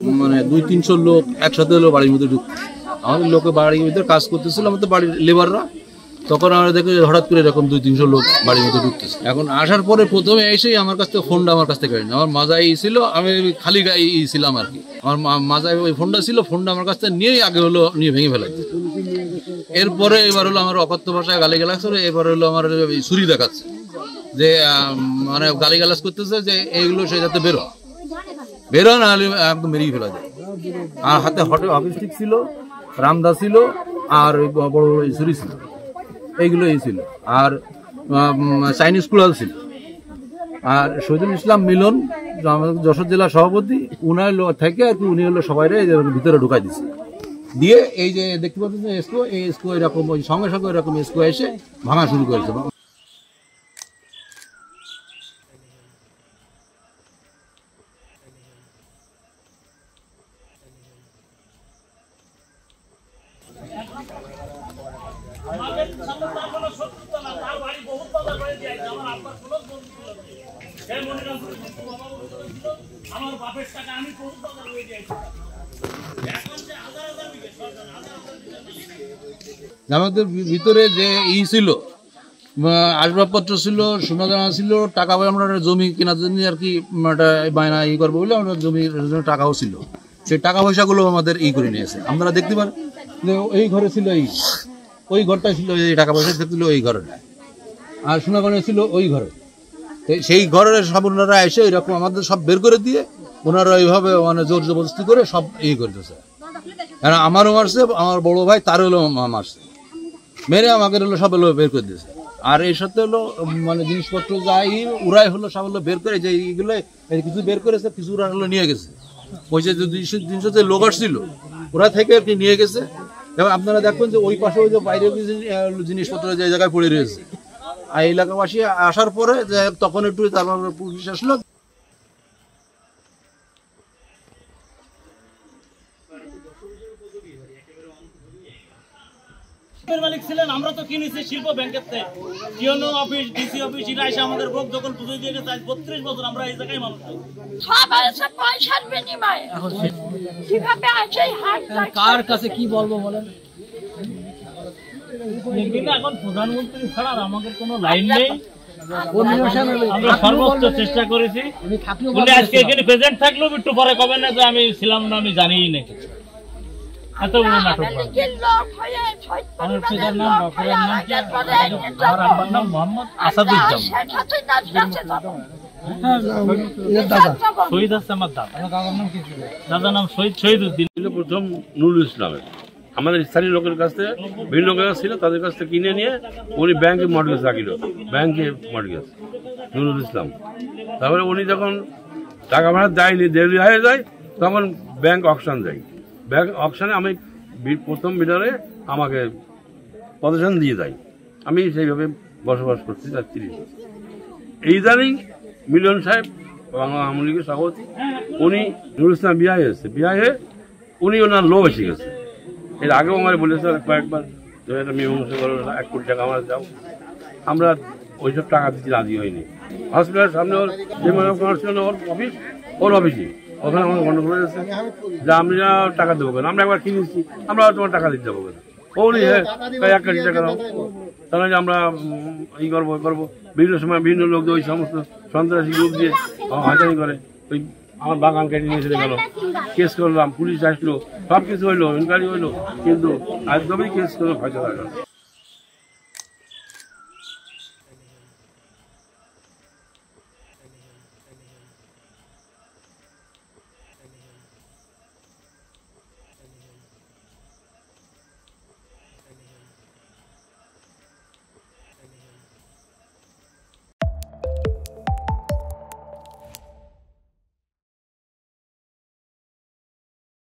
মানে 200-300 লোক একসাথে হলো বাড়ির মধ্যে ঢুকতো। আমাদের লোকে বাড়ির ভিতরে কাজ করতেছিল, আমাদের বাড়ির লেবাররা। তখন আমরা দেখি হঠাৎ করে এরকম 200-300 লোক বাড়ির মধ্যে ঢুকতেছে। এখন আসার পরে প্রথমে এসেই আমার কাছ থেকে ফোনটা আমার কাছ থেকে কেড়ে নেয়। আমার মাজায় ছিল, আমি খালি গায়ে ছিলাম আর কি। আমার মাজায় ওই ফোনটা ছিল, ফোনটা আমার কাছ থেকে নিয়েই আগে হলো নিয়ে ভেঙে ফেলাই। এরপরে এবার হলো আমার অকথ্য ভাষায় গালিগালাজ করে, এবার হলো আমার ছুরি দেখাচ্ছে যে মানে গালিগালাজ করতেছে যে এইগুলো সে যাতে বেরো না হলে একদম মেরিয়ে ফেলা যায়। আর হাতে হকি স্টিক ছিল, রামদা ছিল, আর বড় ছুরি ছিল, এইগুলো ছিল। আর চাইনিজ কুড়াল ছিল। আর শহীদুল ইসলাম মিলন আমাদের যশোর জেলার সভাপতি, উনার থেকে আর কি উনি হলো সবাই ভিতরে ঢুকাই দিচ্ছে। দিয়ে এই যে দেখতে পাচ্ছেন এসকো, এই এসকো এরকম ওই সঙ্গে সঙ্গে এরকম এসকো এসে ভাঙা শুরু করেছে। আমাদের ভিতরে যে ছিল আসবাবপত্র ছিল, সোনা দানা ছিল, টাকা আমরা জমি কেনার জন্য আর কি বায়না করবো বলে আমরা জমির জন্য টাকাও ছিল। সেই টাকা পয়সাগুলো আমাদের করে নিয়েছে। আপনারা দেখতে পারেন যে এই ঘরে ছিল, ওই ঘরটা ছিল, এই টাকা পয়সা ছিল ওই ঘরে, আর সোনা গয়না ছিল ওই ঘরে। সেই ঘরের সব ওনারা এসে এরকম আমাদের সব বের করে দিয়ে ওনারা এইভাবে মানে জোর জবরদস্তি করে সব করতেছে। কারণ আমারও মারছে, আমার বড় ভাই তারও হলো মারছে, মেরে আমাকে হলো সব হলো বের করে দিয়েছে। আর এর সাথে হলো মানে জিনিসপত্র যাই ওরাই হলো সব হলো বের করে, যে এইগুলো কিছু বের করেছে, কিছু ওরা হলো নিয়ে গেছে। ওই যে 200-300 যে লোক আসছিল ওরা থেকে আর কি নিয়ে গেছে। এবং আপনারা দেখবেন যে ওই পাশে ওই যে বাইরে জিনিসপত্র যে জায়গায় পড়ে রয়েছে, আর এলাকাবাসী আসার পরে যে তখন একটু তারপর পুলিশ আসলো। মালিক ছিলেন, আমরা তো কিনেছি শিল্প ব্যাংকের থেকে, টিওনো অফিস, ডিসি অফিস, এরা এসে আমাদের ভোগ দখল পুজো দিয়ে গেছে। আজ 32 বছর আমরা এই জায়গায় মানুষ। সব আছে পয়সার বিনিময়ে। কিভাবে আছে হাত কার কাছে কি বলবো বলেন? এখন প্রধানমন্ত্রী ছাড়া আমাদের কোনো লাইন নেই। আমরা সর্বোচ্চ চেষ্টা করেছি। আজকে এখানে প্রেজেন্ট থাকলেও একটু পরে কবে না যে আমি ছিলাম না, আমি জানিই না কিছু। এত বড় নাটক। আমার পিতার নাম বাপুরের নাম মোহাম্মদ আসাদুজ্জামান। শহীদ আছে আমার দাদা। দাদার নাম শহীদউদ্দিন। প্রথম নুরুল ইসলামের আমাদের স্থানীয় লোকের কাছ থেকে বিভিন্ন লোকের ছিল, তাদের কাছ থেকে কিনে নিয়ে উনি ব্যাংকে মর্টগেজ রাখিল, ব্যাংকে মর্টগেজ নুরুল ইসলাম। তারপরে উনি যখন টাকা ভাড়া দেয়নি, দেরি হয়ে যায়, তখন ব্যাংক অকশন যায়। ব্যাংক অকশনে আমি প্রথম বিডারে আমাকে পজিশন দিয়ে দেয়। আমি সেইভাবে বসবাস করছি তার 30 বছর। এই ইদানিং মিলন সাহেব বাংলা আওয়ামী লীগের সভাপতি, উনি নুরুল ইসলাম বিয়ে হয়েছে, বিয়ে হয়ে উনি ওনার লোভ এসে গেছে। এর আগেও আমার বলেছে কয়েকবার একটা মীমাংসা করো, 1 কোটি টাকা আমরা যাও। আমরা ওইসব টাকা দিতে রাজি হয়নি। হসপিটালের সামনে ওর যে ওর অফিস, ওর অফিসে ওখানে আমাকে গন্ডগোল করে যাচ্ছে যে আমরা টাকা দেবো কেন, আমরা একবার কিনেছি, আমরা তোমার টাকা দিতে যাবো কেন। ওরই হ্যাঁ 1 কোটি টাকা দাও, তাহলে আমরা করবো। বিভিন্ন সময় বিভিন্ন লোক ওই সমস্ত সন্ত্রাসী লোক দিয়ে হাজারি করে, ওই আমার বাগান কেটে নিয়ে চলে গেল। কেস করলাম, পুলিশ আসলো, সব কিছু হইলো, ইনকোয়ারি হইলো, কিন্তু একদমই কেস করে ফয়সালা গেল।